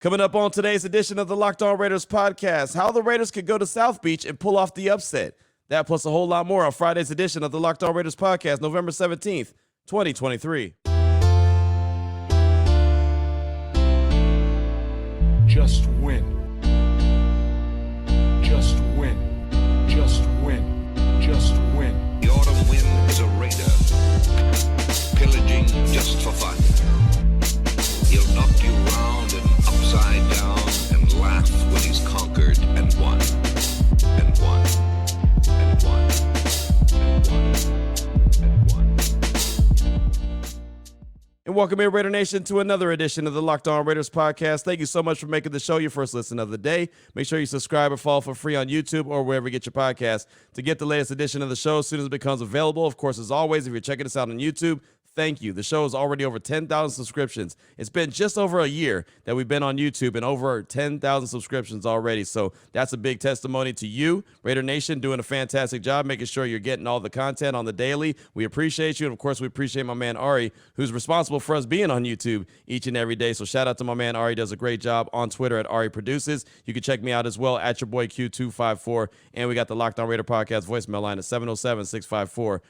Coming up on today's edition of the Locked On Raiders podcast, how the Raiders could go to South Beach and pull off the upset. That plus a whole lot more on Friday's edition of the Locked On Raiders podcast, November 17th, 2023. Just win. Just win. Just win. Just win. The autumn wind is a raider, pillaging just for fun. He'll knock you round and upside down and laugh when he's conquered and won. And won. And won. And won. And won. And welcome in, Raider Nation, to another edition of the Locked On Raiders podcast. Thank you so much for making the show your first listen of the day. Make sure you subscribe or follow for free on YouTube or wherever you get your podcast to get the latest edition of the show as soon as it becomes available. Of course, as always, if you're checking us out on YouTube, thank you. The show is already over 10,000 subscriptions. It's been just over a year that we've been on YouTube and over 10,000 subscriptions already. So that's a big testimony to you, Raider Nation, doing a fantastic job, making sure you're getting all the content on the daily. We appreciate you. And of course, we appreciate my man Ari, who's responsible for us being on YouTube each and every day. So shout out to my man Ari, does a great job on Twitter at Ari Produces. You can check me out as well at your boy Q254. And we got the Locked On Raider podcast voicemail line at 707-654-4693.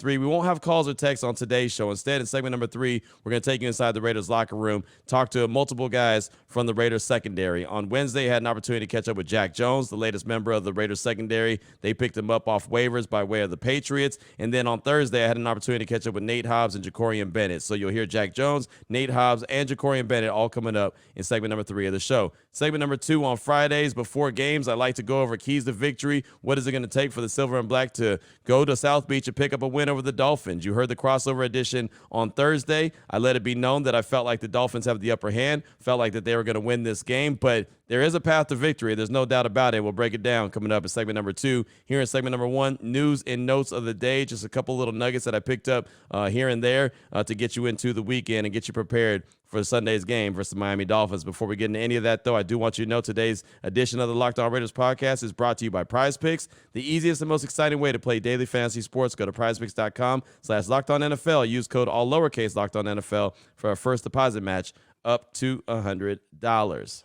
We won't have calls or texts on today's show. Instead, in segment number 3, we're going to take you inside the Raiders locker room, talk to multiple guys from the Raiders secondary. On Wednesday, I had an opportunity to catch up with Jack Jones, the latest member of the Raiders secondary. They picked him up off waivers by way of the Patriots. And then on Thursday, I had an opportunity to catch up with Nate Hobs and Jakorian Bennett. So you'll hear Jack Jones, Nate Hobs, and Jakorian Bennett all coming up in segment number 3 of the show. Segment number 2 on Fridays before games, I like to go over keys to victory. What is it going to take for the Silver and Black to go to South Beach and pick up a win over the Dolphins? You heard the crossover edition on Thursday. I let it be known that I felt like the Dolphins have the upper hand, felt like that they were going to win this game, but there is a path to victory. There's no doubt about it. We'll break it down coming up in segment number 2. Here in segment number 1, news and notes of the day, just a couple little nuggets that I picked up here and there to get you into the weekend and get you prepared for Sunday's game versus the Miami Dolphins. Before we get into any of that, though, I do want you to know today's edition of the Locked On Raiders podcast is brought to you by PrizePicks, the easiest and most exciting way to play daily fantasy sports. Go to PrizePicks.com/LockedOnNFL. Use code all lowercase LockedOnNFL for a first deposit match up to $100.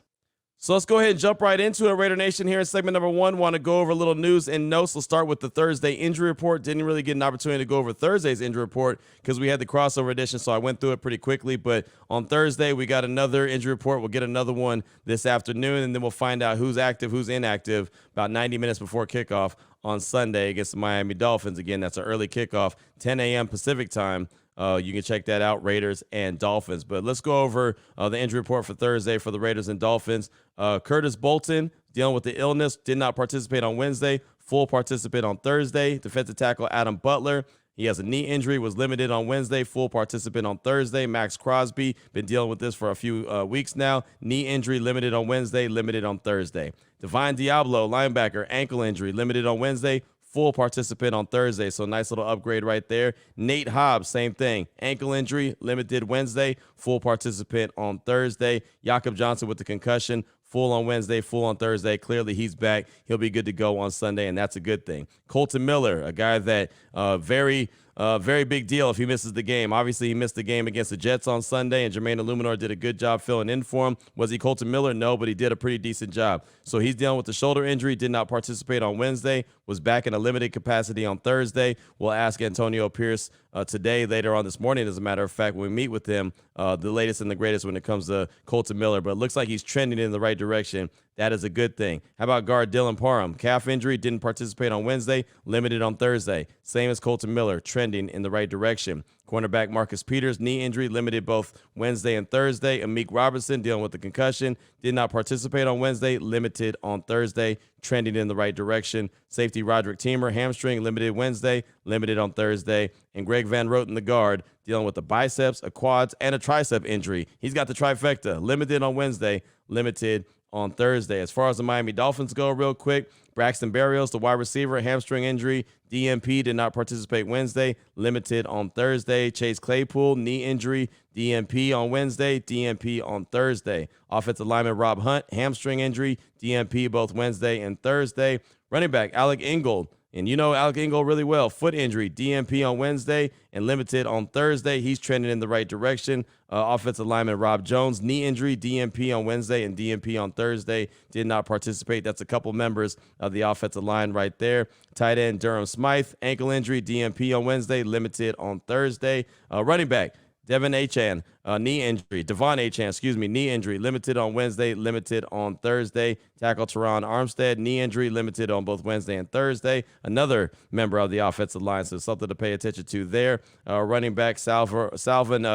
So let's go ahead and jump right into it, Raider Nation. Here in segment number 1, want to go over a little news and notes. We'll start with the Thursday injury report. Didn't really get an opportunity to go over Thursday's injury report because we had the crossover edition, so I went through it pretty quickly. But on Thursday, we got another injury report. We'll get another one this afternoon, and then we'll find out who's active, who's inactive about 90 minutes before kickoff on Sunday against the Miami Dolphins. Again, that's an early kickoff, 10 a.m. Pacific time. You can check that out, Raiders and Dolphins. But let's go over the injury report for Thursday for the Raiders and Dolphins. Curtis Bolton, dealing with the illness, did not participate on Wednesday, full participant on Thursday. Defensive tackle Adam Butler, he has a knee injury, was limited on Wednesday, full participant on Thursday. Max Crosby, been dealing with this for a few weeks now. Knee injury, limited on Wednesday, limited on Thursday. Divine Diablo, linebacker, ankle injury, limited on Wednesday, full participant on Thursday, so nice little upgrade right there. Nate Hobs, same thing. Ankle injury, limited Wednesday, full participant on Thursday. Jakob Johnson with the concussion, full on Wednesday, full on Thursday. Clearly, he's back. He'll be good to go on Sunday, and that's a good thing. Colton Miller, a guy that very big deal if he misses the game. Obviously, he missed the game against the Jets on Sunday, and Jermaine Illuminor did a good job filling in for him. Was he Colton Miller? No, but he did a pretty decent job. So he's dealing with the shoulder injury, did not participate on Wednesday, was back in a limited capacity on Thursday. We'll ask Antonio Pierce today, later on this morning, as a matter of fact, when we meet with him, the latest and the greatest when it comes to Colton Miller. But it looks like he's trending in the right direction. That is a good thing. How about guard Dylan Parham? Calf injury, didn't participate on Wednesday, limited on Thursday. Same as Colton Miller, trending in the right direction. Cornerback Marcus Peters, knee injury, limited both Wednesday and Thursday. Amik Robertson, dealing with the concussion, did not participate on Wednesday, limited on Thursday, trending in the right direction. Safety Roderick Teamer, hamstring, limited Wednesday, limited on Thursday. And Greg Van Roten, the guard, dealing with the biceps, a quads, and a tricep injury. He's got the trifecta, limited on Wednesday, limited on Thursday. As far as the Miami Dolphins go, real quick, Braxton Berrios, the wide receiver, hamstring injury, DNP, did not participate Wednesday, limited on Thursday. Chase Claypool, knee injury, DNP on Wednesday, DNP on Thursday. Offensive lineman Rob Hunt, hamstring injury, DNP both Wednesday and Thursday. Running back Alec Ingold, And you know Alec Ingold really well. Foot injury, DNP on Wednesday and limited on Thursday. He's trending in the right direction. Offensive lineman Rob Jones, knee injury, DNP on Wednesday and DNP on Thursday. Did not participate. That's a couple members of the offensive line right there. Tight end Durham Smythe, ankle injury, DNP on Wednesday, limited on Thursday. Running back Devon Achan, knee injury. Devon Achan, knee injury. Limited on Wednesday, limited on Thursday. Tackle Teron Armstead, knee injury, limited on both Wednesday and Thursday. Another member of the offensive line, so something to pay attention to there. Running back Salvin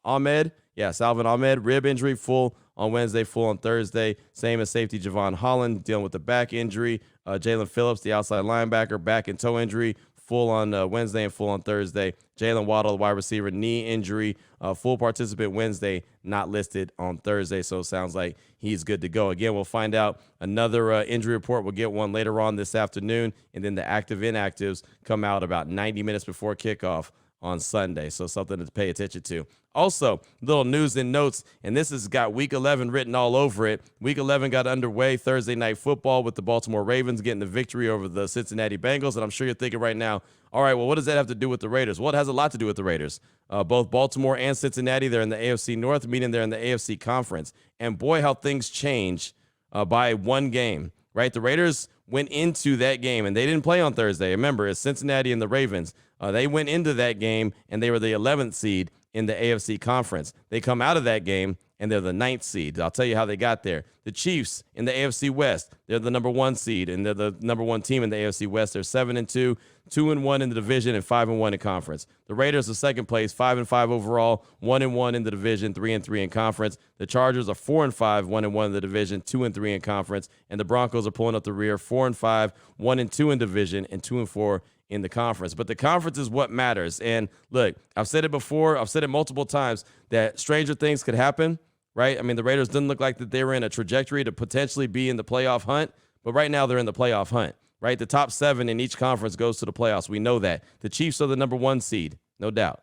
Ahmed. Salvin Ahmed, rib injury, full on Wednesday, full on Thursday. Same as safety Javon Holland, dealing with the back injury. Jalen Phillips, the outside linebacker, back and toe injury, full on Wednesday and full on Thursday. Jalen Waddle, the wide receiver, knee injury, full participant Wednesday, not listed on Thursday. So it sounds like he's good to go. Again, we'll find out another injury report. We'll get one later on this afternoon. And then the active inactives come out about 90 minutes before kickoff on Sunday. So something to pay attention to. Also, little news and notes, and this has got Week 11 written all over it. Week 11 got underway Thursday Night Football with the Baltimore Ravens getting the victory over the Cincinnati Bengals. And I'm sure you're thinking right now, all right, well, what does that have to do with the Raiders? Well, it has a lot to do with the Raiders. Both Baltimore and Cincinnati, they're in the AFC North, meaning they're in the AFC Conference. And boy, how things change by one game, right? The Raiders went into that game, and they didn't play on Thursday. Remember, it's Cincinnati and the Ravens. They went into that game, and they were the 11th seed in the AFC Conference. They come out of that game, and they're the 9th seed. I'll tell you how they got there. The Chiefs in the AFC West, they're the number 1 seed, and they're the number 1 team in the AFC West. They're 7-2, 2-1 in the division, and 5-1 in conference. The Raiders are second place, 5-5 overall, 1-1 in the division, 3-3 in conference. The Chargers are 4-5, 1-1 in the division, 2-3 in conference. And the Broncos are pulling up the rear, 4-5, 1-2 in division, and 2-4 in the conference. But the conference is what matters. And look, I've said it before, I've said it multiple times, that stranger things could happen, right? I mean, the Raiders didn't look like that they were in a trajectory to potentially be in the playoff hunt, but right now they're in the playoff hunt, right? The top 7 in each conference goes to the playoffs. We know that. The Chiefs are the number 1 seed, no doubt.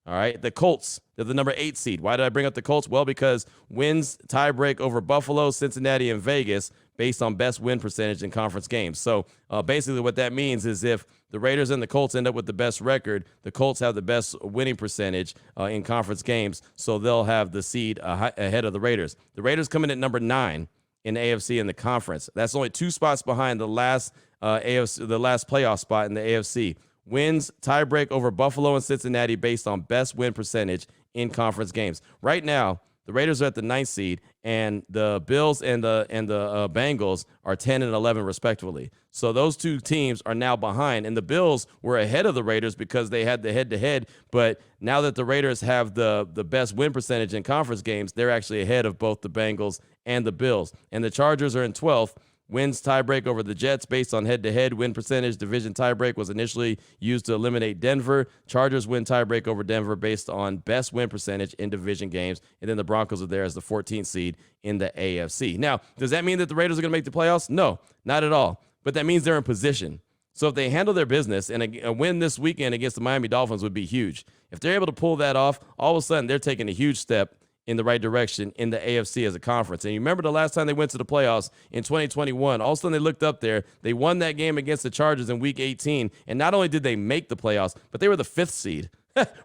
All right, the Colts, they're the number 8 seed. Why did I bring up the Colts? Well, because wins tiebreak over Buffalo, Cincinnati, and Vegas based on best win percentage in conference games. So basically what that means is if the Raiders and the Colts end up with the best record, the Colts have the best winning percentage in conference games, so they'll have the seed ahead of the Raiders. The Raiders come in at number 9 in the AFC in the conference. That's only 2 spots behind the last playoff spot in the AFC. Wins tiebreak over Buffalo and Cincinnati based on best win percentage in conference games. Right now, the Raiders are at the 9th seed, and the Bills and the Bengals are 10 and 11 respectively. So those two teams are now behind, and the Bills were ahead of the Raiders because they had the head-to-head. But now that the Raiders have the best win percentage in conference games, they're actually ahead of both the Bengals and the Bills. And the Chargers are in 12th. Wins tiebreak over the Jets based on head-to-head win percentage. Division tiebreak was initially used to eliminate Denver. Chargers win tiebreak over Denver based on best win percentage in division games. And then the Broncos are there as the 14th seed in the AFC. Now, does that mean that the Raiders are going to make the playoffs? No, not at all. But that means they're in position. So if they handle their business, and a win this weekend against the Miami Dolphins would be huge. If they're able to pull that off, all of a sudden they're taking a huge step in the right direction in the AFC as a conference. And you remember the last time they went to the playoffs in 2021, all of a sudden they looked up there, they won that game against the Chargers in week 18, and not only did they make the playoffs, but they were the 5th seed,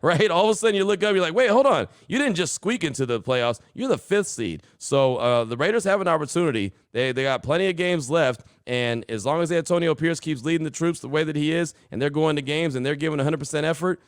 right? All of a sudden you look up, you're like, wait, hold on. You didn't just squeak into the playoffs. You're the 5th seed. So the Raiders have an opportunity. They got plenty of games left, and as long as Antonio Pierce keeps leading the troops the way that he is, and they're going to games and they're giving 100% effort,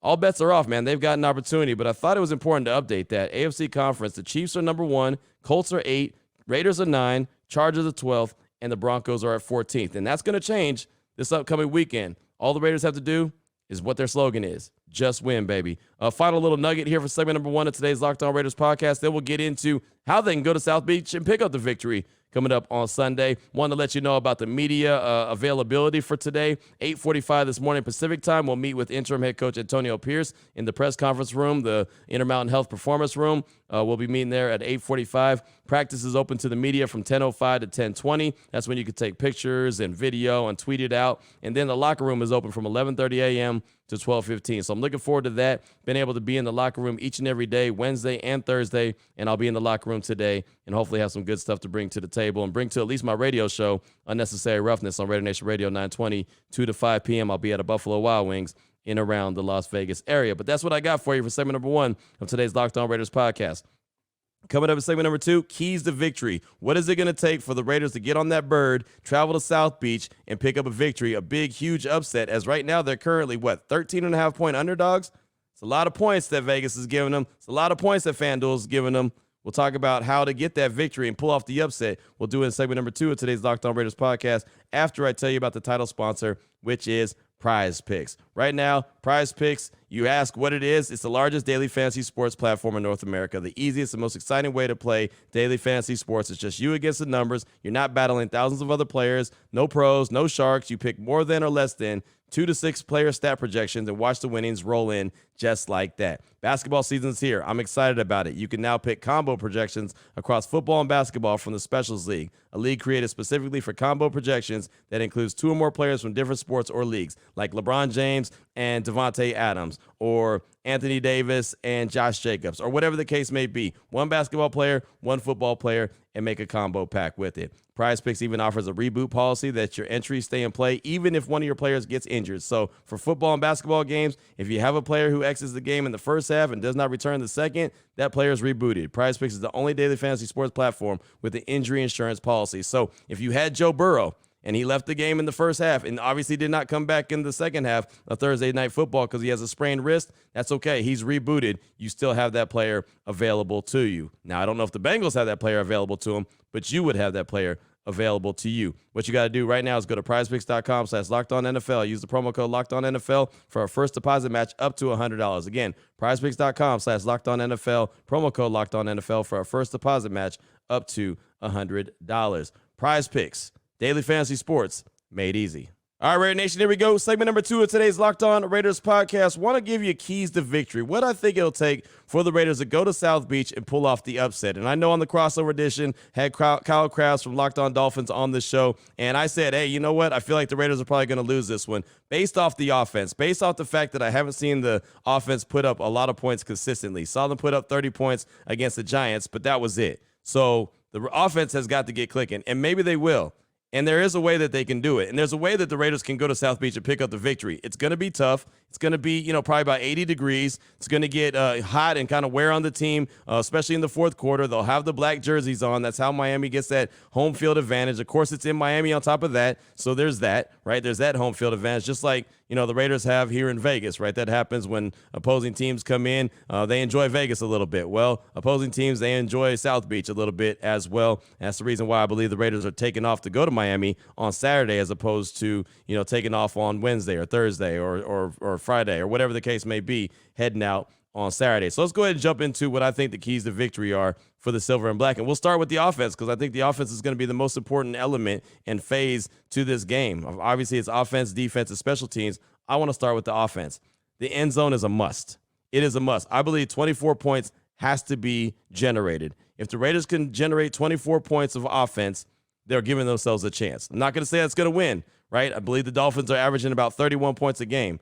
all bets are off, man. They've got an opportunity, but I thought it was important to update that. AFC Conference, the Chiefs are number 1, Colts are 8, Raiders are 9, Chargers are 12th, and the Broncos are at 14th. And that's going to change this upcoming weekend. All the Raiders have to do is what their slogan is. Just win, baby. Final little nugget here for segment number 1 of today's Locked On Raiders podcast. Then we'll get into how they can go to South Beach and pick up the victory coming up on Sunday. Want to let you know about the media availability for today. 8:45 this morning Pacific time. We'll meet with interim head coach Antonio Pierce in the press conference room, the Intermountain Health Performance Room. We'll be meeting there at 8:45. Practice is open to the media from 10:05 to 10:20. That's when you can take pictures and video and tweet it out. And then the locker room is open from 11:30 a.m. to 12:15. So I'm looking forward to that. Been able to be in the locker room each and every day, Wednesday and Thursday, and I'll be in the locker room today and hopefully have some good stuff to bring to the table. table and bring to at least my radio show, Unnecessary Roughness, on Raider Nation Radio 920, 2 to 5 p.m. I'll be at a Buffalo Wild Wings in around the Las Vegas area. But that's what I got for you for segment number 1 of today's Locked On Raiders podcast. Coming up in segment number 2, keys to victory. What is it going to take for the Raiders to get on that bird, travel to South Beach, and pick up a victory, a big, huge upset, as right now they're currently, 13.5-point underdogs? It's a lot of points that Vegas is giving them. It's a lot of points that FanDuel is giving them. We'll talk about how to get that victory and pull off the upset. We'll do it in segment number 2 of today's Locked On Raiders podcast after I tell you about the title sponsor, which is PrizePicks. Right now, PrizePicks, you ask what it is. It's the largest daily fantasy sports platform in North America. The easiest and most exciting way to play daily fantasy sports. It's just you against the numbers. You're not battling thousands of other players. No pros, no sharks. You pick more than or less than 2 to 6 player stat projections and watch the winnings roll in just like that. Basketball season's here. I'm excited about it. You can now pick combo projections across football and basketball from the Specials League, a league created specifically for combo projections that includes 2 or more players from different sports or leagues, like LeBron James and Devontae Adams, or Anthony Davis and Josh Jacobs, or whatever the case may be. 1 basketball player, 1 football player, and make a combo pack with it. PrizePicks even offers a reboot policy that your entries stay in play even if one of your players gets injured. So for football and basketball games, if you have a player who exits the game in the first half and does not return the second, that player is rebooted. PrizePicks is the only daily fantasy sports platform with an injury insurance policy. So if you had Joe Burrow and he left the game in the first half and obviously did not come back in the second half of Thursday Night Football because he has a sprained wrist, that's okay. He's rebooted. You still have that player available to you. Now, I don't know if the Bengals have that player available to them, but you would have that player available to you. What you got to do right now is go to prizepicks.com/LockedOnNFL. Use the promo code LockedOnNFL for our first deposit match up to $100. Again, prizepicks.com/LockedOnNFL, promo code LockedOnNFL for our first deposit match up to $100. PrizePicks, daily fantasy sports made easy. All right, Raider Nation, here we go. Segment number 2 of today's Locked On Raiders podcast. Want to give you keys to victory. What I think it'll take for the Raiders to go to South Beach and pull off the upset. And I know on the crossover edition, had Kyle Krabs from Locked On Dolphins on the show. And I said, hey, you know what? I feel like the Raiders are probably going to lose this one based off the offense, based off the fact that I haven't seen the offense put up a lot of points consistently. Saw them put up 30 points against the Giants, but that was it. So the offense has got to get clicking, and maybe they will. And there is a way that they can do it. And there's a way that the Raiders can go to South Beach and pick up the victory. It's going to be tough. It's going to be, probably about 80 degrees. It's going to get hot and kind of wear on the team, especially in the fourth quarter. They'll have the black jerseys on. That's how Miami gets that home field advantage. Of course, it's in Miami on top of that. So there's that, right? There's that home field advantage, just like, the Raiders have here in Vegas, right? That happens when opposing teams come in. They enjoy Vegas a little bit. Well, opposing teams, they enjoy South Beach a little bit as well. That's the reason why I believe the Raiders are taking off to go to Miami on Saturday as opposed to, taking off on Wednesday or Thursday or Friday or whatever the case may be, heading out on Saturday. So let's go ahead and jump into what I think the keys to victory are for the Silver and Black. And we'll start with the offense because I think the offense is going to be the most important element and phase to this game. Obviously, it's offense, defense, and special teams. I want to start with the offense. The end zone is a must. It is a must. I believe 24 points has to be generated. If the Raiders can generate 24 points of offense, they're giving themselves a chance. I'm not going to say it's going to win, right? I believe the Dolphins are averaging about 31 points a game.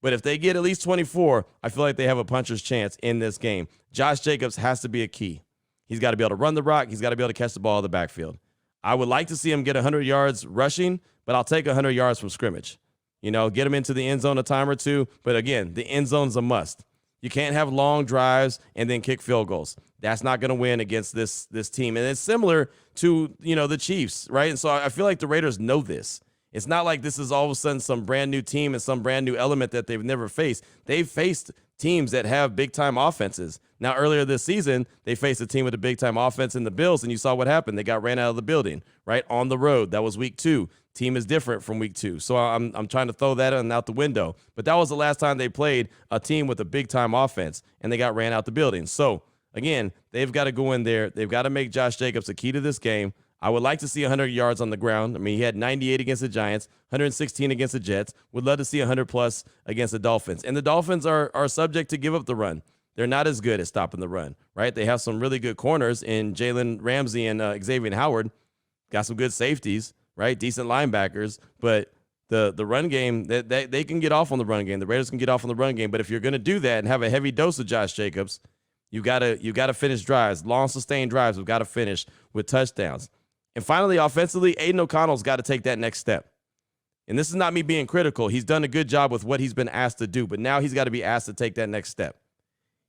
But if they get at least 24, I feel like they have a puncher's chance in this game. Josh Jacobs has to be a key. He's got to be able to run the rock. He's got to be able to catch the ball in the backfield. I would like to see him get 100 yards rushing, but I'll take 100 yards from scrimmage. Get him into the end zone a time or two. But again, the end zone's a must. You can't have long drives and then kick field goals. That's not going to win against this team. And it's similar to, the Chiefs, right? And so I feel like the Raiders know this. It's not like this is all of a sudden some brand new team and some brand new element that they've never faced. They've faced teams that have big-time offenses. Now, earlier this season, they faced a team with a big-time offense in the Bills, and you saw what happened. They got ran out of the building, right, on the road. That was week 2. Team is different from week 2. So I'm trying to throw that out the window. But that was the last time they played a team with a big-time offense, and they got ran out the building. So, again, they've got to go in there. They've got to make Josh Jacobs a key to this game. I would like to see 100 yards on the ground. I mean, he had 98 against the Giants, 116 against the Jets. Would love to see 100-plus against the Dolphins. And the Dolphins are subject to give up the run. They're not as good at stopping the run, right? They have some really good corners in Jalen Ramsey and Xavier Howard. Got some good safeties, right? Decent linebackers. But the run game, they can get off on the run game. The Raiders can get off on the run game. But if you're going to do that and have a heavy dose of Josh Jacobs, you got to finish drives. Long, sustained drives, we've got to finish with touchdowns. And finally, offensively, Aiden O'Connell's got to take that next step. And this is not me being critical. He's done a good job with what he's been asked to do, but now he's got to be asked to take that next step.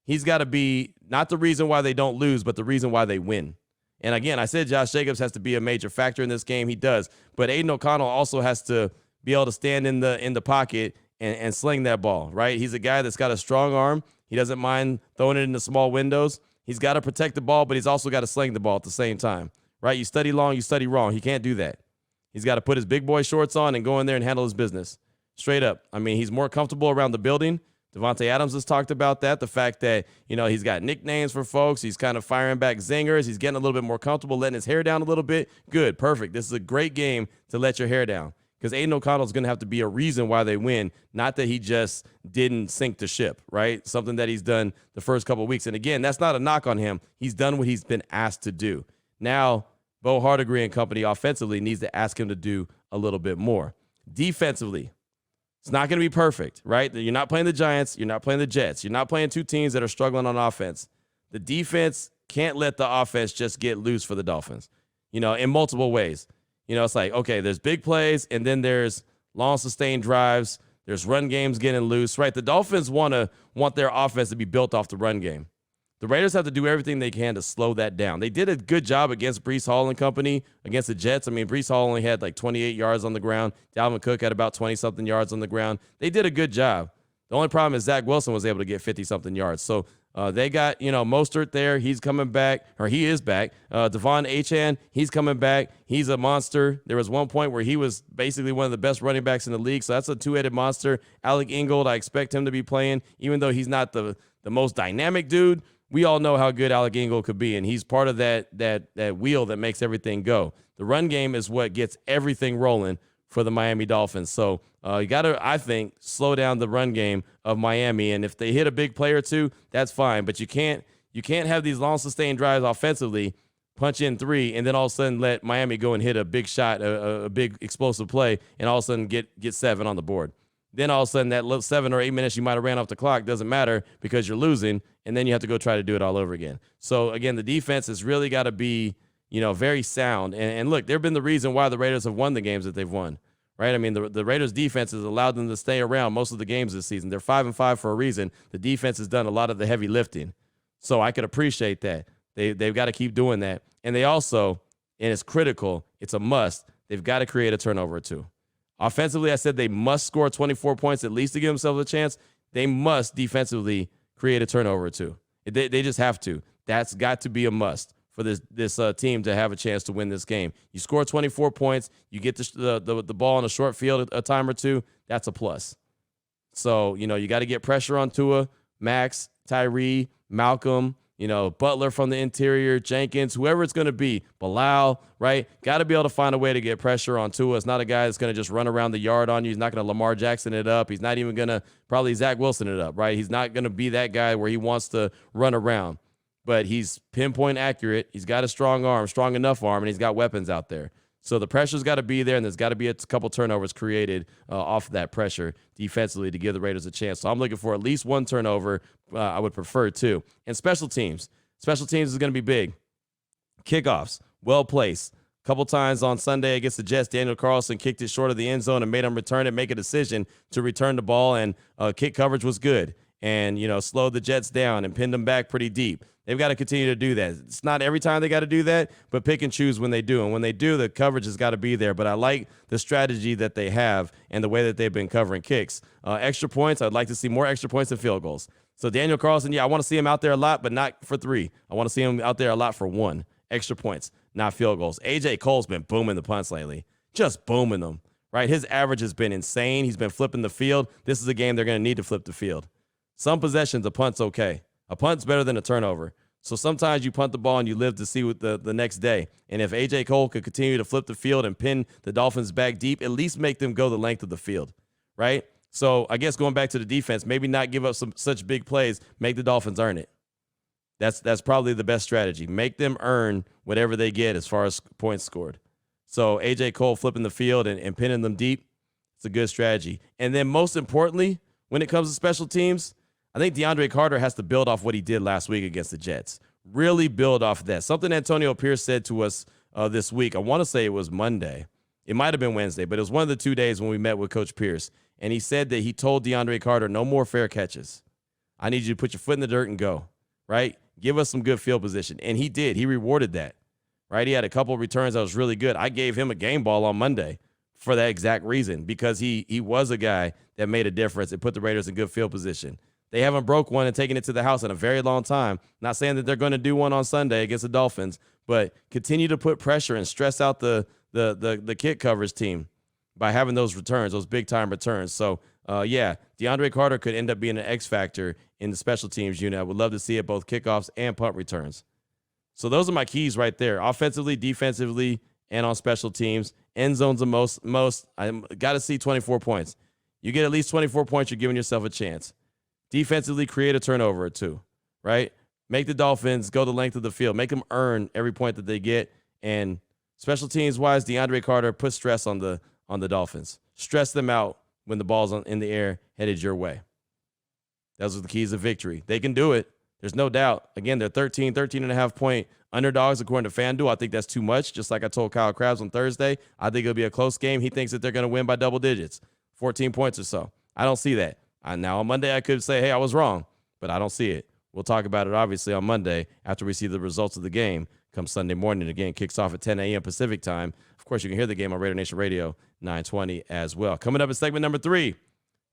He's got to be not the reason why they don't lose, but the reason why they win. And again, I said Josh Jacobs has to be a major factor in this game. He does. But Aiden O'Connell also has to be able to stand in the pocket and sling that ball, right? He's a guy that's got a strong arm. He doesn't mind throwing it into small windows. He's got to protect the ball, but he's also got to sling the ball at the same time, right? You study long, you study wrong. He can't do that. He's got to put his big boy shorts on and go in there and handle his business. Straight up. I mean, he's more comfortable around the building. Devontae Adams has talked about that, the fact that, he's got nicknames for folks. He's kind of firing back zingers. He's getting a little bit more comfortable, letting his hair down a little bit. Good, perfect. This is a great game to let your hair down because Aiden O'Connell is going to have to be a reason why they win, not that he just didn't sink the ship, right? Something that he's done the first couple of weeks. And again, that's not a knock on him. He's done what he's been asked to do. Now, Bo Hardegree and company offensively needs to ask him to do a little bit more. Defensively, it's not going to be perfect, right? You're not playing the Giants. You're not playing the Jets. You're not playing two teams that are struggling on offense. The defense can't let the offense just get loose for the Dolphins, in multiple ways. It's like, okay, there's big plays, and then there's long sustained drives. There's run games getting loose, right? The Dolphins want their offense to be built off the run game. The Raiders have to do everything they can to slow that down. They did a good job against Breece Hall and company, against the Jets. I mean, Breece Hall only had like 28 yards on the ground. Dalvin Cook had about 20-something yards on the ground. They did a good job. The only problem is Zach Wilson was able to get 50-something yards. So they got, Mostert there. He's coming back, or he is back. Devon Achane, he's coming back. He's a monster. There was one point where he was basically one of the best running backs in the league. So that's a two-headed monster. Alec Ingold, I expect him to be playing, even though he's not the most dynamic dude. We all know how good Alec Ingold could be, and he's part of that wheel that makes everything go. The run game is what gets everything rolling for the Miami Dolphins. So you got to, I think, slow down the run game of Miami, and if they hit a big play or two, that's fine. But you can't have these long sustained drives offensively, punch in three, and then all of a sudden let Miami go and hit a big shot, a big explosive play, and all of a sudden get 7 on the board. Then all of a sudden that little 7 or 8 minutes you might have ran off the clock doesn't matter because you're losing, and then you have to go try to do it all over again. So, again, the defense has really got to be, very sound. And look, they've been the reason why the Raiders have won the games that they've won, right? I mean, the Raiders' defense has allowed them to stay around most of the games this season. They're 5-5 for a reason. The defense has done a lot of the heavy lifting. So I could appreciate that. They've got to keep doing that. And they also, and it's critical, it's a must, they've got to create a turnover or two. Offensively, I said they must score 24 points at least to give themselves a chance. They must defensively create a turnover or two. They just have to. That's got to be a must for this team to have a chance to win this game. You score 24 points, you get the ball in a short field a time or two, that's a plus. So, you got to get pressure on Tua, Max, Tyree, Malcolm, Butler from the interior, Jenkins, whoever it's going to be, Bilal, right? Got to be able to find a way to get pressure on Tua. It's not a guy that's going to just run around the yard on you. He's not going to Lamar Jackson it up. He's not even going to probably Zach Wilson it up, right? He's not going to be that guy where he wants to run around. But he's pinpoint accurate. He's got a strong arm, strong enough arm, and he's got weapons out there. So the pressure's got to be there, and there's got to be a couple turnovers created off of that pressure defensively to give the Raiders a chance. So I'm looking for at least one turnover. I would prefer two. And special teams. Special teams is going to be big. Kickoffs, well placed. A couple times on Sunday against the Jets, Daniel Carlson kicked it short of the end zone and made him return it, make a decision to return the ball, and kick coverage was good. And, slowed the Jets down and pinned them back pretty deep. They've got to continue to do that. It's not every time they got to do that, but pick and choose when they do. And when they do, the coverage has got to be there. But I like the strategy that they have and the way that they've been covering kicks. Extra points, I'd like to see more extra points and field goals. So Daniel Carlson, I want to see him out there a lot, but not for 3. I want to see him out there a lot for 1. Extra points, not field goals. A.J. Cole's been booming the punts lately. Just booming them, right? His average has been insane. He's been flipping the field. This is a game they're going to need to flip the field. Some possessions, a punt's okay. A punt's better than a turnover. So sometimes you punt the ball and you live to see what the next day. And if A.J. Cole could continue to flip the field and pin the Dolphins back deep, at least make them go the length of the field, right? So I guess going back to the defense, maybe not give up such big plays, make the Dolphins earn it. That's probably the best strategy. Make them earn whatever they get as far as points scored. So A.J. Cole flipping the field and pinning them deep, it's a good strategy. And then most importantly, when it comes to special teams, I think DeAndre Carter has to build off what he did last week against the Jets. Really build off of that. Something Antonio Pierce said to us this week. I want to say it was Monday. It might have been Wednesday, but it was one of the 2 days when we met with Coach Pierce. And he said that he told DeAndre Carter, no more fair catches. I need you to put your foot in the dirt and go, right? Give us some good field position. And he did. He rewarded that, right? He had a couple of returns that was really good. I gave him a game ball on Monday for that exact reason, because he was a guy that made a difference and put the Raiders in good field position. They haven't broke one and taken it to the house in a very long time. Not saying that they're going to do one on Sunday against the Dolphins, but continue to put pressure and stress out the kick coverage team by having those returns, those big-time returns. So, DeAndre Carter could end up being an X factor in the special teams unit. I would love to see it, both kickoffs and punt returns. So those are my keys right there, offensively, defensively, and on special teams. End zones the most. I got to see 24 points. You get at least 24 points, you're giving yourself a chance. Defensively, create a turnover or two, right? Make the Dolphins go the length of the field. Make them earn every point that they get. And special teams-wise, DeAndre Carter, put stress on the Dolphins. Stress them out when the ball's in the air headed your way. Those are the keys of victory. They can do it. There's no doubt. Again, they're 13.5 point underdogs according to FanDuel. I think that's too much. Just like I told Kyle Krabs on Thursday, I think it'll be a close game. He thinks that they're going to win by double digits, 14 points or so. I don't see that. Now on Monday, I could say, hey, I was wrong, but I don't see it. We'll talk about it, obviously, on Monday after we see the results of the game come Sunday morning. The game kicks off at 10 a.m. Pacific time. Of course, you can hear the game on Raider Nation Radio 920 as well. Coming up in segment number 3,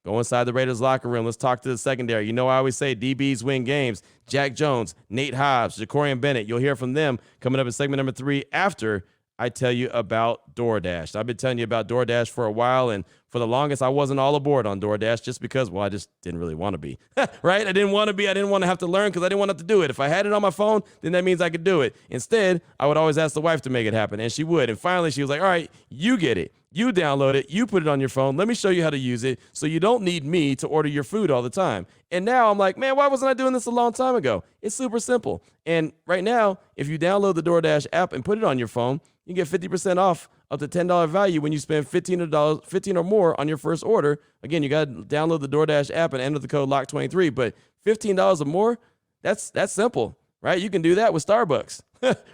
go inside the Raiders locker room. Let's talk to the secondary. You know, I always say DBs win games. Jack Jones, Nate Hobs, Jakorian Bennett. You'll hear from them coming up in segment number 3 after I tell you about DoorDash. I've been telling you about DoorDash for a while, and for the longest, I wasn't all aboard on DoorDash just because, well, I just didn't really want to be, right? I didn't want to be. I didn't want to have to learn because I didn't want to have to do it. If I had it on my phone, then that means I could do it. Instead, I would always ask the wife to make it happen, and she would. And finally, she was like, all right, you get it. You download it. You put it on your phone. Let me show you how to use it so you don't need me to order your food all the time. And now I'm like, man, why wasn't I doing this a long time ago? It's super simple. And right now, if you download the DoorDash app and put it on your phone, you get 50% off up to $10 value when you spend $15 or more on your first order. Again, you got to download the DoorDash app and enter the code LOCK23. But $15 or more, that's simple, right? You can do that with Starbucks,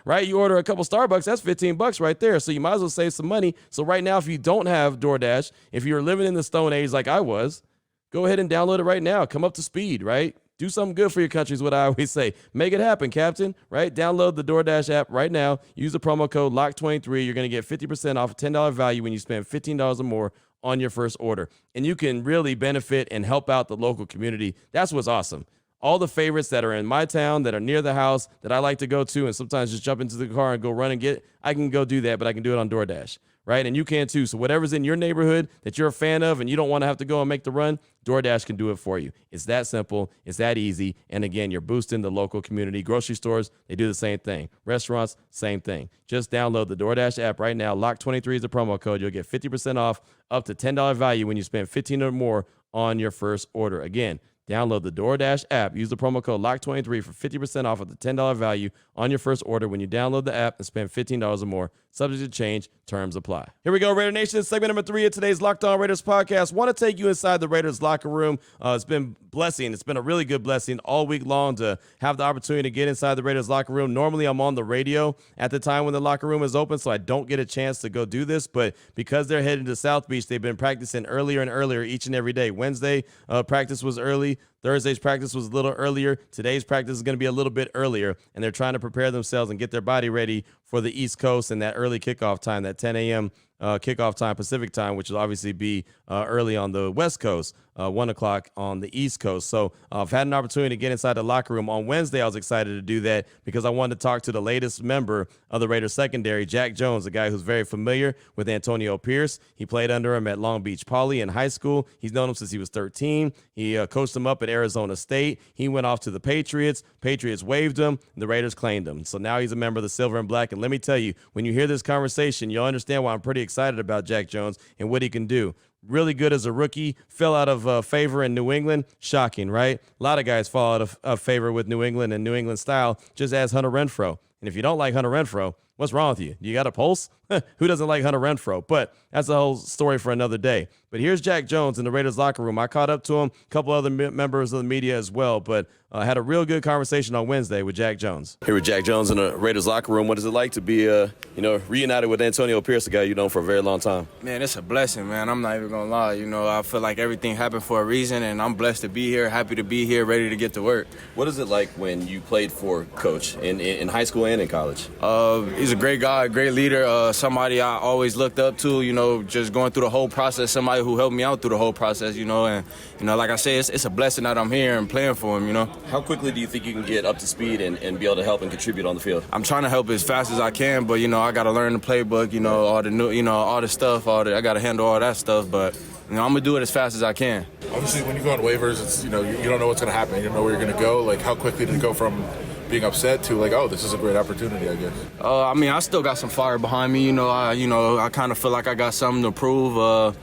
right? You order a couple Starbucks, that's $15 right there. So you might as well save some money. So right now, if you don't have DoorDash, if you're living in the Stone Age like I was, go ahead and download it right now. Come up to speed, right? Do something good for your country is what I always say. Make it happen, Captain, right? Download the DoorDash app right now. Use the promo code LOCK23. You're going to get 50% off a $10 value when you spend $15 or more on your first order. And you can really benefit and help out the local community. That's what's awesome. All the favorites that are in my town, that are near the house, that I like to go to and sometimes just jump into the car and go run and get, I can go do that, but I can do it on DoorDash, right? And you can too. So whatever's in your neighborhood that you're a fan of and you don't want to have to go and make the run, DoorDash can do it for you. It's that simple. It's that easy. And again, you're boosting the local community. Grocery stores, they do the same thing. Restaurants, same thing. Just download the DoorDash app right now. LOCK23 is the promo code. You'll get 50% off up to $10 value when you spend $15 or more on your first order. Again, download the DoorDash app. Use the promo code LOCK23 for 50% off of the $10 value on your first order when you download the app and spend $15 or more. Subject to change. Terms apply. Here we go, Raider Nation. Segment number 3 of today's Locked On Raiders podcast. Want to take you inside the Raiders locker room. It's been blessing. It's been a really good blessing all week long to have the opportunity to get inside the Raiders locker room. Normally, I'm on the radio at the time when the locker room is open, so I don't get a chance to go do this. But because they're heading to South Beach, they've been practicing earlier and earlier each and every day. Wednesday practice was early. Thursday's practice was a little earlier. Today's practice is going to be a little bit earlier, and they're trying to prepare themselves and get their body ready for the East Coast and that early kickoff time, that 10 a.m. Kickoff time, Pacific time, which will obviously be early on the West Coast, 1 o'clock on the East Coast. So I've had an opportunity to get inside the locker room. On Wednesday, I was excited to do that because I wanted to talk to the latest member of the Raiders secondary, Jack Jones, a guy who's very familiar with Antonio Pierce. He played under him at Long Beach Poly in high school. He's known him since he was 13. He coached him up at Arizona State. He went off to the Patriots. Patriots waived him. The Raiders claimed him. So now he's a member of the Silver and Black. And let me tell you, when you hear this conversation, you'll understand why I'm pretty excited about Jack Jones and what he can do. Really good as a rookie, fell out of favor in New England. Shocking, right? A lot of guys fall out of favor with New England and New England style, just as Hunter Renfrow. And if you don't like Hunter Renfrow, what's wrong with you? You got a pulse? Who doesn't like Hunter Renfrow? But that's a whole story for another day. But here's Jack Jones in the Raiders locker room. I caught up to him, a couple other members of the media as well, but had a real good conversation on Wednesday with Jack Jones. Here with Jack Jones in the Raiders locker room. What is it like to be, reunited with Antonio Pierce, a guy you've known for a very long time? Man, it's a blessing, man. I'm not even going to lie. I feel like everything happened for a reason, and I'm blessed to be here, happy to be here, ready to get to work. What is it like when you played for Coach in high school and in college? He's a great guy, great leader, somebody I always looked up to, just going through the whole process, somebody who helped me out through the whole process, and, like I say, it's a blessing that I'm here and playing for him, How quickly do you think you can get up to speed and be able to help and contribute on the field? I'm trying to help as fast as I can, but, I got to learn the playbook, all the new, all the stuff, I got to handle all that stuff, but, I'm going to do it as fast as I can. Obviously, when you go on waivers, it's, you don't know what's going to happen. You don't know where you're going to go. Like, how quickly did it go from being upset to, like, oh, this is a great opportunity, I guess? I still got some fire behind me. I kind of feel like I got something to prove,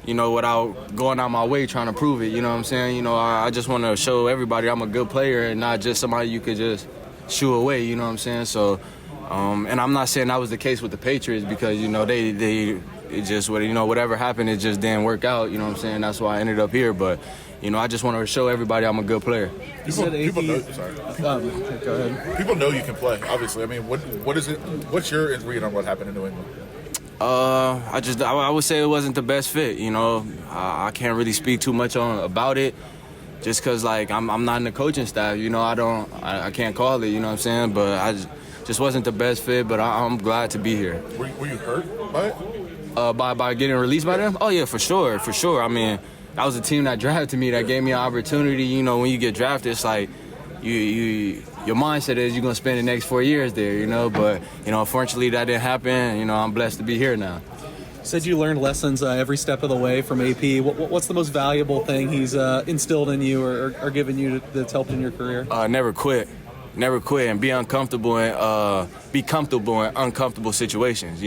without going out my way trying to prove it. You know what I'm saying? I just want to show everybody I'm a good player and not just somebody you could just shoo away. You know what I'm saying? So, and I'm not saying that was the case with the Patriots because, it just, whatever happened, it just didn't work out. You know what I'm saying? That's why I ended up here. But, I just want to show everybody I'm a good player. People know, sorry. Go ahead. People know you can play, obviously. I mean, what is it? What's your read on what happened in New England? I would say it wasn't the best fit. I can't really speak too much about it, just because I'm not in the coaching staff. I can't call it. You know what I'm saying? But I just wasn't the best fit. But I'm glad to be here. Were you hurt by it? By getting released by them? Oh yeah, for sure. I mean, that was a team that drafted me, that gave me an opportunity. When you get drafted, it's like your mindset is you're going to spend the next 4 years there, But, unfortunately, that didn't happen. I'm blessed to be here now. Said you learned lessons every step of the way from AP. What's the most valuable thing he's instilled in you or given you that's helped in your career? Never quit. Never quit and be uncomfortable and be comfortable in uncomfortable situations,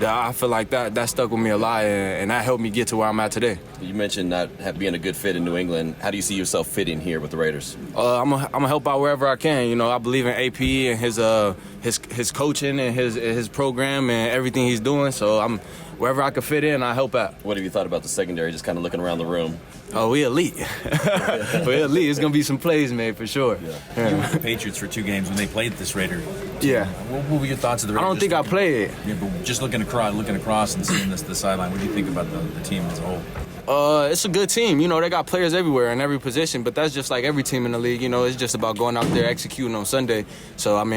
I feel like that stuck with me a lot, and that helped me get to where I'm at today. You mentioned not being a good fit in New England. How do you see yourself fitting here with the Raiders? I'm gonna help out wherever I can. I believe in AP and his coaching and his program and everything he's doing. So wherever I can fit in, I help out. What have you thought about the secondary? Just kind of looking around the room. Oh, we elite. We elite. It's gonna be some plays made for sure. Yeah. You were with the Patriots for 2 games when they played this Raider team. Yeah. What were your thoughts of the Raiders? I don't think I played. Yeah, but just looking across and seeing the sideline, what do you think about the team as a whole? It's a good team. They got players everywhere in every position, but that's just like every team in the league. It's just about going out there executing on Sunday. So, I'm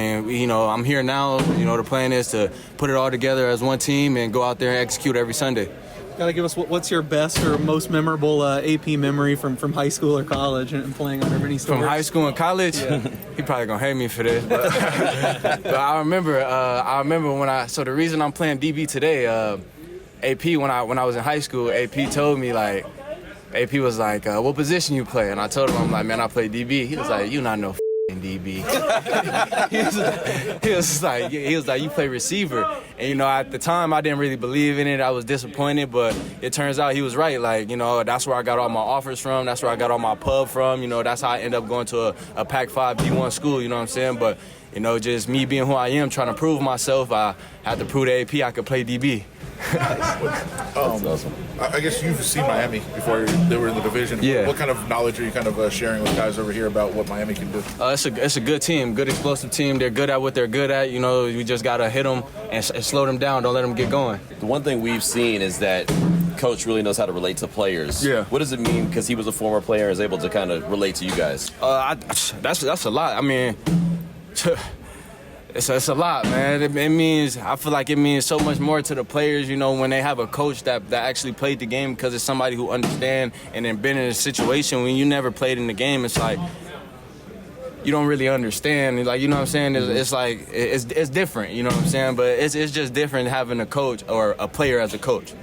here now. The plan is to put it all together as one team and go out there and execute every Sunday. Got to give us what's your best or most memorable AP memory from high school or college and playing under many sports? From high school and college? Yeah. He probably going to hate me for this. But I remember so the reason I'm playing DB today, AP, when I was in high school, AP told me, AP was like, what position you play? And I told him, I'm like, man, I play DB. He was like, you not no DB. he was like, you play receiver. And, at the time, I didn't really believe in it. I was disappointed, but it turns out he was right. That's where I got all my offers from. That's where I got all my pub from. That's how I ended up going to a Pac-5 D1 school, you know what I'm saying? But, just me being who I am, trying to prove myself, I had to prove to AP I could play DB. That's awesome. I guess you've seen Miami before they were in the division. Yeah. What kind of knowledge are you kind of sharing with guys over here about what Miami can do? It's a good team, good explosive team. They're good at what they're good at. We just got to hit them and slow them down. Don't let them get going. The one thing we've seen is that Coach really knows how to relate to players. Yeah. What does it mean? Because he was a former player and is able to kind of relate to you guys. That's a lot. I mean, it's a lot, man. I feel like it means so much more to the players, when they have a coach that actually played the game, because it's somebody who understands and then been in a situation when you never played in the game. It's like you don't really understand. Like, you know what I'm saying? It's like it's different, you know what I'm saying? But it's just different having a coach or a player as a coach.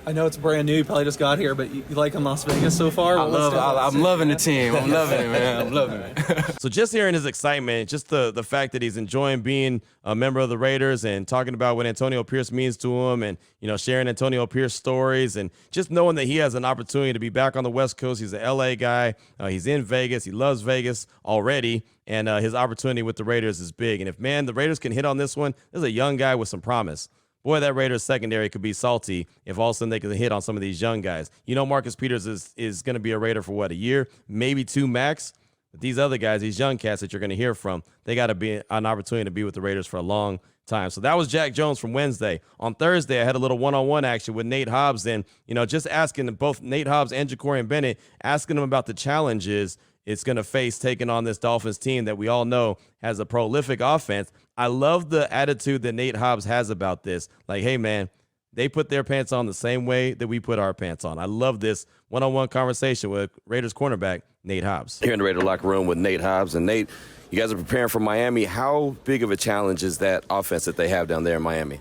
I know it's brand new. You probably just got here, but you like in Las Vegas so far? I'm loving the team. I'm loving it, man. I'm loving it. So just hearing his excitement, just the fact that he's enjoying being a member of the Raiders and talking about what Antonio Pierce means to him and, sharing Antonio Pierce stories and just knowing that he has an opportunity to be back on the West Coast. He's an L.A. guy. He's in Vegas. He loves Vegas already. And his opportunity with the Raiders is big. And if, the Raiders can hit on this one, there's a young guy with some promise. boy, that Raiders secondary could be salty if all of a sudden they could hit on some of these young guys. You know, Marcus Peters is going to be a Raider for what, a year, maybe 2 max. But these other guys, these young cats that you're going to hear from, they got to be an opportunity to be with the Raiders for a long time. So that was Jack Jones from Wednesday. On Thursday, I had a little one-on-one action with Nate Hobs, and just asking both Nate Hobs and Jakorian Bennett, asking them about the challenges it's going to face taking on this Dolphins team that we all know has a prolific offense. I love the attitude that Nate Hobs has about this. Like, hey, man, they put their pants on the same way that we put our pants on. I love this one-on-one conversation with Raiders cornerback Nate Hobs. Here in the Raider locker room with Nate Hobs. And Nate, you guys are preparing for Miami. How big of a challenge is that offense that they have down there in Miami?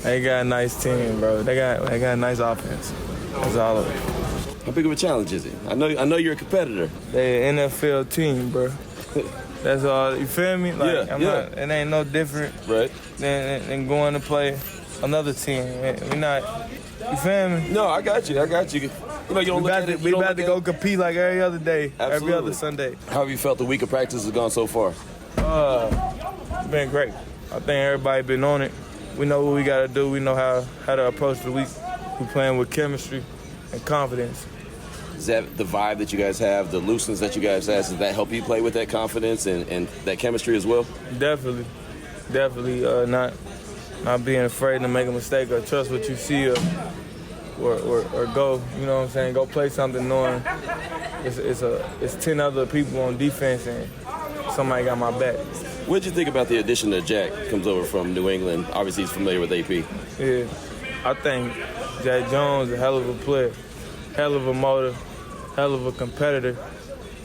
They got a nice team, bro. They got a nice offense. That's all of it. How big of a challenge is it? I know you're a competitor. They an NFL team, bro. That's all. You feel me? Like, yeah. It ain't no different than going to play another team. We not. You feel me? No, I got you. You don't look at it. We about to go compete like every other day, Absolutely. every other Sunday. How have you felt the week of practice has gone so far? It's been great. I think everybody been on it. We know what we got to do. We know how to approach the week. We playing with chemistry and confidence. Is that the vibe that you guys have, the looseness that you guys have, does that help you play with that confidence and that chemistry as well? Definitely. Not being afraid to make a mistake or trust what you see or go, you know what I'm saying, go play something knowing it's 10 other people on defense and somebody got my back. What did you think about the addition of Jack? Comes over from New England. Obviously, he's familiar with AP. Yeah, I think Jack Jones is a hell of a player, hell of a motor, hell of a competitor,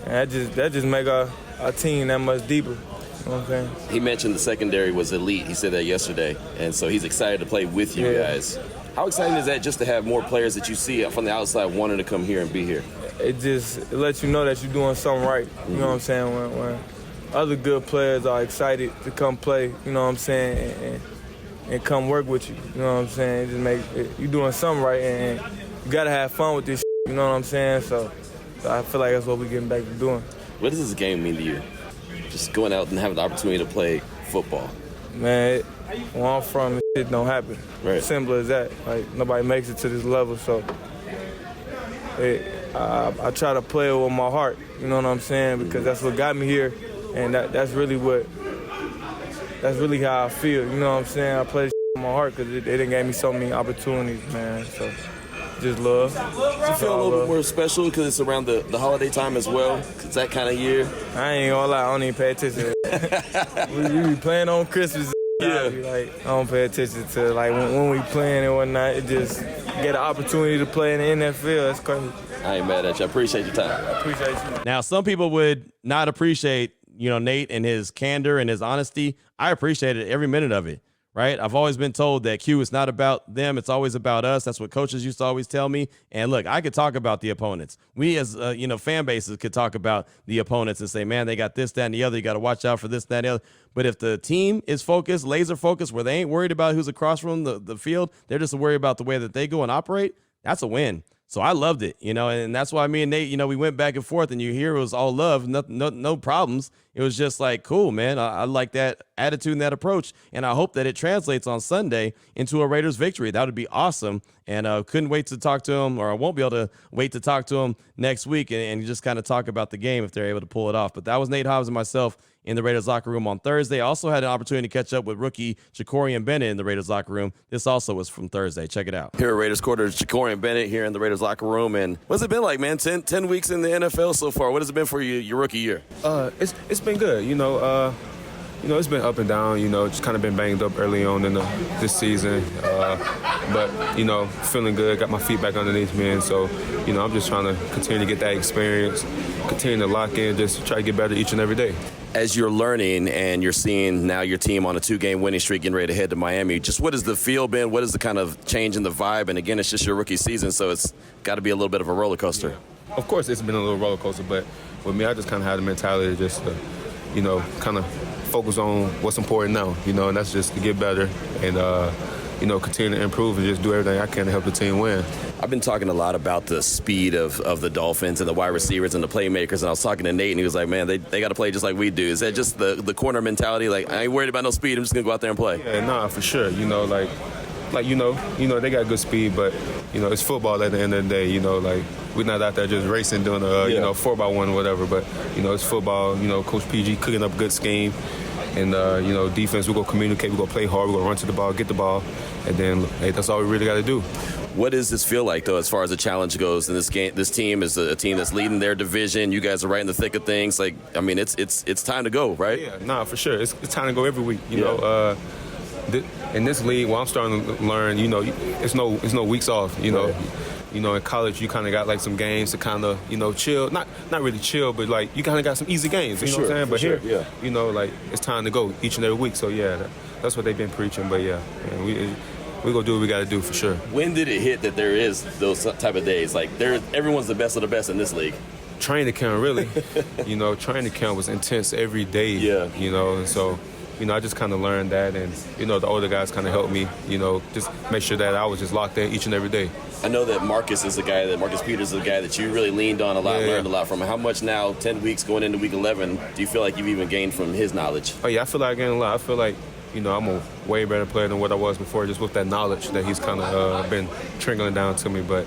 and that just make our team that much deeper. You know what I'm saying? He mentioned the secondary was elite. He said that yesterday, and so he's excited to play with you guys. How exciting is that just to have more players that you see from the outside wanting to come here and be here? It lets you know that you're doing something right. You know what I'm saying? When other good players are excited to come play, you know what I'm saying, and come work with you. You know what I'm saying? It just you doing something right, and you gotta have fun with this. You know what I'm saying? So I feel like that's what we're getting back to doing. What does this game mean to you? Just going out and having the opportunity to play football. Man, where I'm from, this shit don't happen. Right. Simple as that. Like, nobody makes it to this level, so I try to play it with my heart. You know what I'm saying? Because that's what got me here, and that's really how I feel. You know what I'm saying? I play this shit with my heart because it done gave me so many opportunities, man. So just love. Does it feel a little bit more special because it's around the holiday time as well? It's that kind of year. I ain't gonna lie, I don't even pay attention. we be playing on Christmas. Yeah. I don't pay attention to when we playing and whatnot. It just get an opportunity to play in the NFL. That's crazy. I ain't mad at you. I appreciate your time. I appreciate you. Now, some people would not appreciate, Nate and his candor and his honesty. I appreciated every minute of it. Right? I've always been told that Q is not about them. It's always about us. That's what coaches used to always tell me. And look, I could talk about the opponents. We as, fan bases could talk about the opponents and say, man, they got this, that, and the other. You got to watch out for this, that, and the other. But if the team is focused, laser focused, where they ain't worried about who's across from the field, they're just worried about the way that they go and operate, that's a win. So I loved it, and that's why me and Nate, we went back and forth, and you hear it was all love, no problems. It was just like, cool, man. I like that attitude and that approach, and I hope that it translates on Sunday into a Raiders victory. That would be awesome, and couldn't wait to talk to him, or I won't be able to wait to talk to him next week and just kind of talk about the game if they're able to pull it off. But that was Nate Hobs and myself in the Raiders locker room on Thursday. I also had an opportunity to catch up with rookie Jakorian Bennett in the Raiders locker room. This also was from Thursday. Check it out. Here at Raiders quarter, Jakorian Bennett here in the Raiders locker room. And what's it been like, man? 10 weeks in the NFL so far. What has it been for you, your rookie year? It's been good. It's been up and down. Just kind of been banged up early on in this season. But feeling good. Got my feet back underneath me, and so I'm just trying to continue to get that experience, continue to lock in, just try to get better each and every day. As you're learning and you're seeing now your team on a 2-game winning streak getting ready to head to Miami, just what has the feel been? What is the kind of change in the vibe? And again, it's just your rookie season, so it's got to be a little bit of a roller coaster. Yeah. Of course, it's been a little roller coaster, but with me, I just kind of had the mentality just to, kind of focus on what's important now, and that's just to get better and continue to improve and just do everything I can to help the team win. I've been talking a lot about the speed of the Dolphins and the wide receivers and the playmakers, and I was talking to Nate, and he was like, man, they got to play just like we do. Is that just the corner mentality? Like, I ain't worried about no speed. I'm just going to go out there and play. Yeah, nah, for sure. They got good speed, but, it's football at the end of the day. We're not out there just racing doing 4x1 or whatever, but, it's football. Coach PG cooking up a good scheme. And, defense, we're going to communicate, we're going to play hard, we're going to run to the ball, get the ball, and then, hey, that's all we really got to do. What does this feel like, though, as far as the challenge goes in this game? This team is a team that's leading their division. You guys are right in the thick of things. Like, I mean, it's time to go, right? Yeah, nah, for sure. It's time to go every week, in this league, I'm starting to learn, it's no weeks off, in college, you kind of got like some games to kind of, chill. Not really chill, but like you kind of got some easy games. You know what I'm saying? But here, it's time to go each and every week. So yeah, that's what they've been preaching. But yeah, we gonna do what we got to do for sure. When did it hit that there is those type of days? Like everyone's the best of the best in this league. Training camp, really. Training camp was intense every day. Yeah. And so. I just kind of learned that, and, the older guys kind of helped me, just make sure that I was just locked in each and every day. I know that Marcus Peters is the guy that you really leaned on a lot, learned a lot from. How much now, 10 weeks going into week 11, do you feel like you've even gained from his knowledge? Oh, yeah, I feel like I gained a lot. I feel like, I'm a way better player than what I was before, just with that knowledge that he's kind of been trickling down to me. But,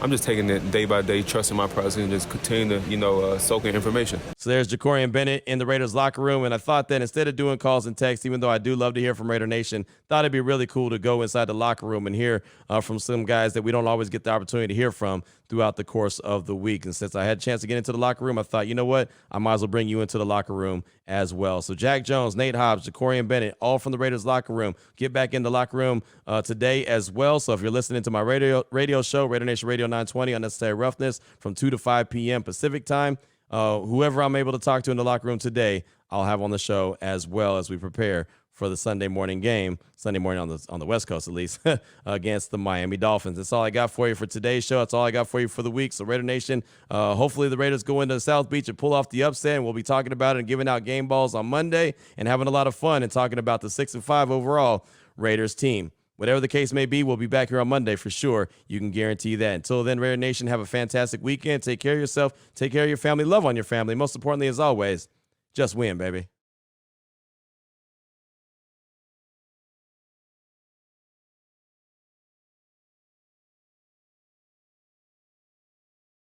I'm just taking it day by day, trusting my process, and just continue to, soak in information. So there's Jakorian Bennett in the Raiders locker room, and I thought that instead of doing calls and texts, even though I do love to hear from Raider Nation, thought it'd be really cool to go inside the locker room and hear from some guys that we don't always get the opportunity to hear from throughout the course of the week. And since I had a chance to get into the locker room, I thought, you know what? I might as well bring you into the locker room as well. So Jack Jones, Nate Hobs, Jakorian Bennett, all from the Raiders locker room. Get back in the locker room today as well. So if you're listening to my radio show, Raider Nation Radio 920, Unnecessary Roughness, from 2 to 5 p.m. Pacific time, whoever I'm able to talk to in the locker room today, I'll have on the show as well as we prepare for the Sunday morning game, Sunday morning on the West Coast at least, against the Miami Dolphins. That's all I got for you for today's show. That's all I got for you for the week. So Raider Nation, hopefully the Raiders go into South Beach and pull off the upset, and we'll be talking about it and giving out game balls on Monday and having a lot of fun and talking about the 6-5 overall Raiders team. Whatever the case may be, we'll be back here on Monday for sure. You can guarantee that. Until then, Raider Nation, have a fantastic weekend. Take care of yourself. Take care of your family. Love on your family. Most importantly, as always, just win, baby.